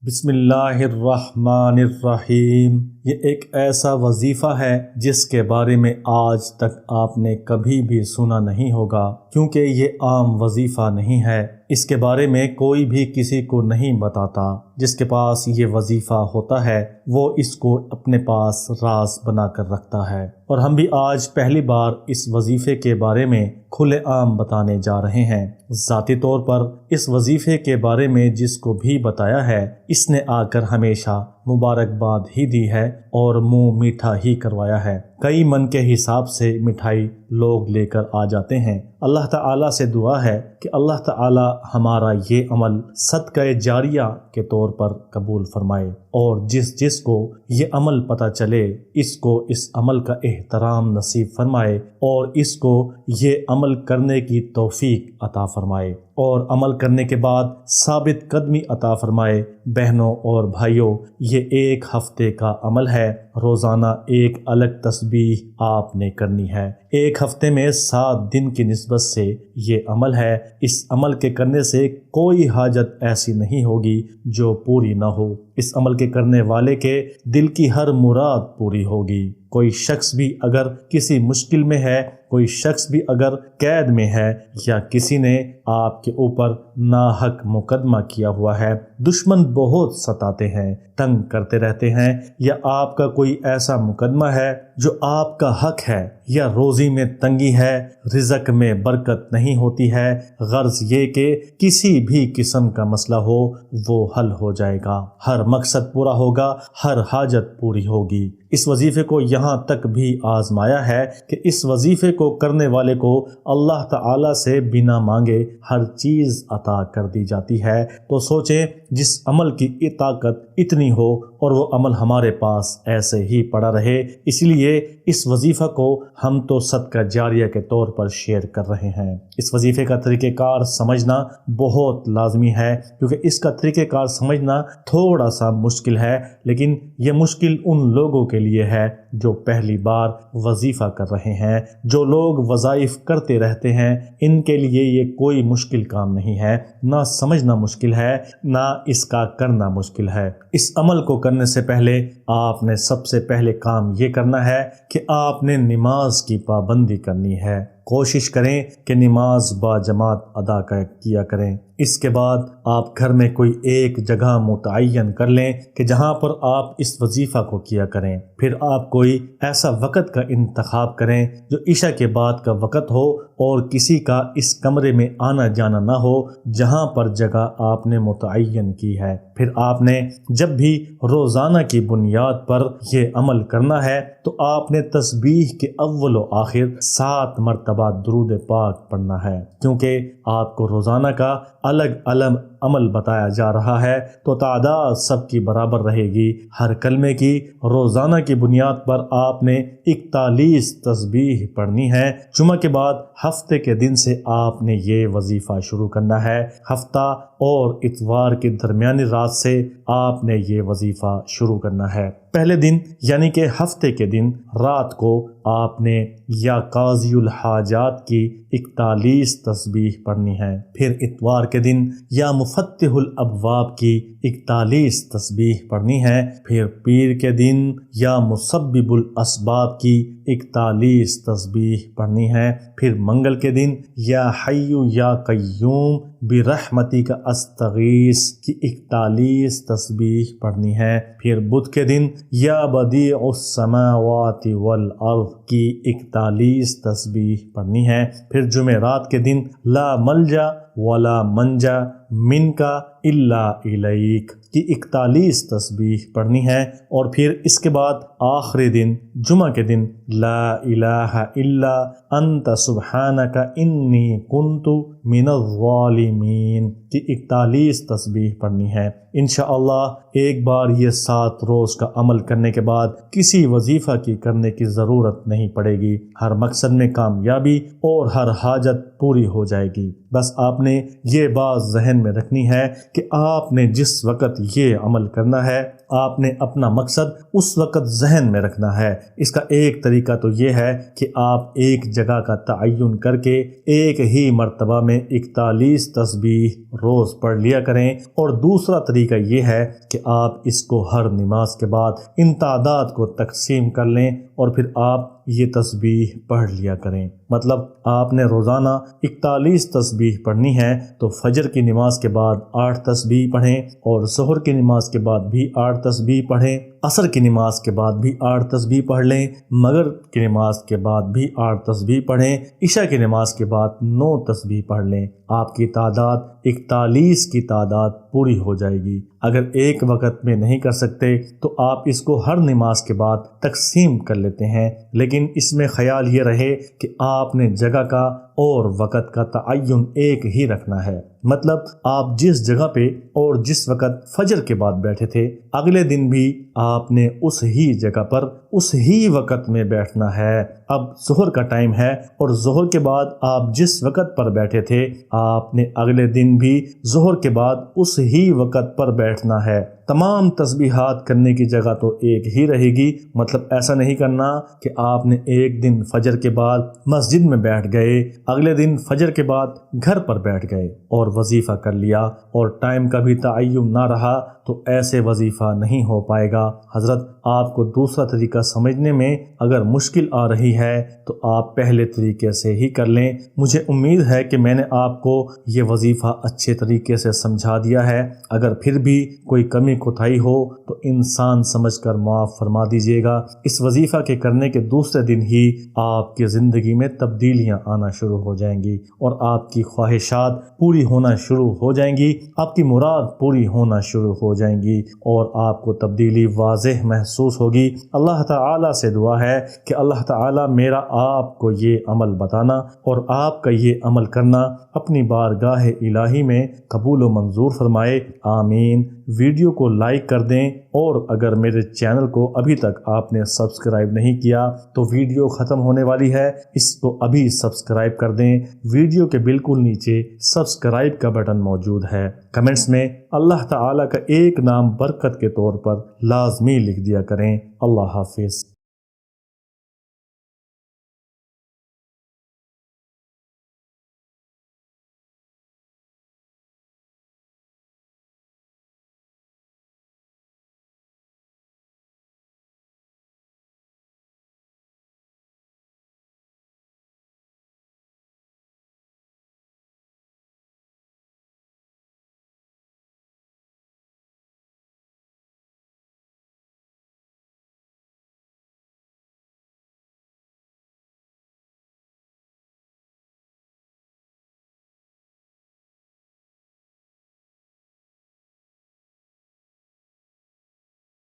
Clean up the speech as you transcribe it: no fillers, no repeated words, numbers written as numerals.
بسم اللہ الرحمن الرحیم۔ یہ ایک ایسا وظیفہ ہے جس کے بارے میں آج تک آپ نے کبھی بھی سنا نہیں ہوگا، کیونکہ یہ عام وظیفہ نہیں ہے۔ اس کے بارے میں کوئی بھی کسی کو نہیں بتاتا۔ جس کے پاس یہ وظیفہ ہوتا ہے وہ اس کو اپنے پاس راز بنا کر رکھتا ہے، اور ہم بھی آج پہلی بار اس وظیفے کے بارے میں کھلے عام بتانے جا رہے ہیں۔ ذاتی طور پر اس وظیفے کے بارے میں جس کو بھی بتایا ہے، اس نے آ کر ہمیشہ مبارکباد ہی دی ہے اور منہ میٹھا ہی کروایا ہے۔ کئی من کے حساب سے مٹھائی لوگ لے کر آ جاتے ہیں۔ اللہ تعالیٰ سے دعا ہے کہ اللہ تعالیٰ ہمارا یہ عمل صدقہ جاریہ کے طور پر قبول فرمائے، اور جس کو یہ عمل پتہ چلے اس کو اس عمل کا احترام نصیب فرمائے، اور اس کو یہ عمل کرنے کی توفیق عطا فرمائے، اور عمل کرنے کے بعد ثابت قدمی عطا فرمائے۔ بہنوں اور بھائیوں، یہ ایک ہفتے کا عمل ہے۔ روزانہ ایک الگ تسبیح آپ نے کرنی ہے۔ ایک ہفتے میں 7 دن کی نسبت سے یہ عمل ہے۔ اس عمل کے کرنے سے کوئی حاجت ایسی نہیں ہوگی جو پوری نہ ہو۔ اس عمل کے کرنے والے کے دل کی ہر مراد پوری ہوگی۔ کوئی شخص بھی اگر کسی مشکل میں ہے، کوئی شخص بھی اگر قید میں ہے، یا کسی نے آپ کے اوپر ناحق مقدمہ کیا ہوا ہے، دشمن بہت ستاتے ہیں، تنگ کرتے رہتے ہیں، یا آپ کا کوئی ایسا مقدمہ ہے جو آپ کا حق ہے، یا روزی میں تنگی ہے، رزق میں برکت نہیں ہوتی ہے، غرض یہ کہ کسی بھی قسم کا مسئلہ ہو وہ حل ہو جائے گا، ہر مقصد پورا ہوگا، ہر حاجت پوری ہوگی۔ اس وظیفے کو یہاں تک بھی آزمایا ہے کہ اس وظیفے کو کرنے والے کو اللہ تعالیٰ سے بنا مانگے ہر چیز عطا کر دی جاتی ہے۔ تو سوچیں، جس عمل کی طاقت اتنی ہو اور وہ عمل ہمارے پاس ایسے ہی پڑا رہے، اس لیے اس وظیفہ کو ہم تو صدقہ جاریہ کے طور پر شیئر کر رہے ہیں۔ اس وظیفے کا طریقہ کار سمجھنا بہت لازمی ہے، کیونکہ اس کا طریقہ کار سمجھنا تھوڑا سا مشکل ہے، لیکن یہ مشکل ان لوگوں کے لیے ہے جو پہلی بار وظیفہ کر رہے ہیں۔ جو لوگ وظائف کرتے رہتے ہیں ان کے لیے یہ کوئی مشکل کام نہیں ہے، نہ سمجھنا مشکل ہے، نہ اس کا کرنا مشکل ہے۔ اس عمل کو کرنے سے پہلے آپ نے سب سے پہلے کام یہ کرنا ہے کہ آپ نے نماز کی پابندی کرنی ہے۔ کوشش کریں کہ نماز با جماعت ادا کیا کریں۔ اس کے بعد آپ گھر میں کوئی ایک جگہ متعین کر لیں کہ جہاں پر آپ اس وظیفہ کو کیا کریں۔ پھر آپ کوئی ایسا وقت کا انتخاب کریں جو عشاء کے بعد کا وقت ہو، اور کسی کا اس کمرے میں آنا جانا نہ ہو جہاں پر جگہ آپ نے متعین کی ہے۔ پھر آپ نے جب بھی روزانہ کی بنیاد پر یہ عمل کرنا ہے تو آپ نے تسبیح کے اول و آخر 7 مرتبہ درود پاک پڑھنا ہے۔ کیونکہ آپ کو روزانہ کا الگ الگ عمل بتایا جا رہا ہے تو تعداد سب کی برابر رہے گی۔ ہر کلمے کی روزانہ کی بنیاد پر آپ نے 41 تسبیح پڑھنی ہے۔ جمعہ کے بعد ہفتے کے دن سے آپ نے یہ وظیفہ شروع کرنا ہے۔ ہفتہ اور اتوار کے درمیانی رات سے آپ نے یہ وظیفہ شروع کرنا ہے۔ پہلے دن یعنی کہ ہفتے کے دن رات کو آپ نے یا قاضی الحاجات کی 41 تسبیح پڑھنی ہے۔ پھر اتوار کے دن یا مفتح الابواب کی 41 تسبیح پڑھنی ہے۔ پھر پیر کے دن یا مسبب الاسباب کی 41 تسبیح پڑھنی ہے۔ پھر منگل کے دن یا حی یا قیوم برحمتک استغیث کی 41 تسبیح پڑھنی ہے۔ پھر بدھ کے دن یا بدیع السماوات والارض کی 41 تسبیح پڑھنی ہے۔ پھر جمعرات کے دن لا ملجا ولا منجا منک الا الیک کی 41 تسبیح پڑھنی ہے۔ اور پھر اس کے بعد آخری دن جمعہ کے دن لا الہ الا انت سبحانک انی کنت من الظالمین کی 41 تسبیح پڑھنی ہے۔ انشاءاللہ ایک بار یہ 7 روز کا عمل کرنے کے بعد کسی وظیفہ کی کرنے کی ضرورت نہیں پڑے گی۔ ہر مقصد میں کامیابی اور ہر حاجت پوری ہو جائے گی۔ بس آپ آپ نے یہ بات ذہن میں رکھنی ہے کہ آپ نے جس وقت یہ عمل کرنا ہے آپ نے اپنا مقصد اس وقت ذہن میں رکھنا ہے۔ اس کا ایک طریقہ تو یہ ہے کہ آپ ایک جگہ کا تعین کر کے ایک ہی مرتبہ میں 41 تسبیح روز پڑھ لیا کریں، اور دوسرا طریقہ یہ ہے کہ آپ اس کو ہر نماز کے بعد ان تعداد کو تقسیم کر لیں اور پھر آپ یہ تسبیح پڑھ لیا کریں۔ مطلب آپ نے روزانہ 41 تسبیح پڑھنی ہے تو فجر کی نماز کے بعد 8 تسبیح پڑھیں، اور ظہر کی نماز کے بعد بھی 8 تسبیح پڑھیں، عصر کی نماز کے بعد بھی 8 تسبیح پڑھ لیں، مغرب کی نماز کے بعد بھی 8 تسبیح پڑھیں، عشاء کی نماز کے بعد 9 تسبیح پڑھ لیں۔ آپ کی تعداد 41 کی تعداد پوری ہو جائے گی۔ اگر ایک وقت میں نہیں کر سکتے تو آپ اس کو ہر نماز کے بعد تقسیم کر لیتے ہیں، لیکن اس میں خیال یہ رہے کہ آپ نے جگہ کا اور وقت کا تعین ایک ہی رکھنا ہے۔ مطلب آپ جس جگہ پہ اور جس وقت فجر کے بعد بیٹھے تھے اگلے دن بھی آپ نے اس ہی جگہ پر اس ہی وقت میں بیٹھنا ہے۔ اب ظہر کا ٹائم ہے اور ظہر کے بعد آپ جس وقت پر بیٹھے تھے آپ نے اگلے دن بھی ظہر کے بعد اس ہی وقت پر بیٹھنا ہے۔ تمام تسبیحات کرنے کی جگہ تو ایک ہی رہے گی، مطلب ایسا نہیں کرنا کہ آپ نے ایک دن فجر کے بعد مسجد میں بیٹھ گئے، اگلے دن فجر کے بعد گھر پر بیٹھ گئے اور وظیفہ کر لیا اور ٹائم کا بھی تعین نہ رہا، تو ایسے وظیفہ نہیں ہو پائے گا۔ حضرت آپ کو دوسرا طریقہ سمجھنے میں اگر مشکل آ رہی ہے تو آپ پہلے طریقے سے ہی کر لیں۔ مجھے امید ہے کہ میں نے آپ کو یہ وظیفہ اچھے طریقے سے سمجھا دیا ہے۔ اگر پھر بھی کوئی کمی کوتاہی ہو تو انسان سمجھ کر معاف فرما دیجیے گا۔ اس وظیفہ کے کرنے کے دوسرے دن ہی آپ کی زندگی میں تبدیلیاں آنا شروع ہو جائیں گی اور آپ کی خواہشات پوری ہونا شروع ہو جائیں گی، آپ کی مراد پوری ہونا شروع ہو جائیں گی اور آپ کو تبدیلی واضح محسوس ہوگی۔ اللہ تعالیٰ سے دعا ہے کہ اللہ تعالیٰ میرا آپ کو یہ عمل بتانا اور آپ کا یہ عمل کرنا اپنی بارگاہ الہی میں قبول و منظور فرمائے، آمین۔ ویڈیو کو لائک کر دیں، اور اگر میرے چینل کو ابھی تک آپ نے سبسکرائب نہیں کیا تو ویڈیو ختم ہونے والی ہے، اس کو ابھی سبسکرائب کر دیں۔ ویڈیو کے بالکل نیچے سبسکرائب کا بٹن موجود ہے، کمنٹس میں اللہ تعالیٰ کا ایک نام برکت کے طور پر لازمی لکھ دیا کریں۔ اللہ حافظ۔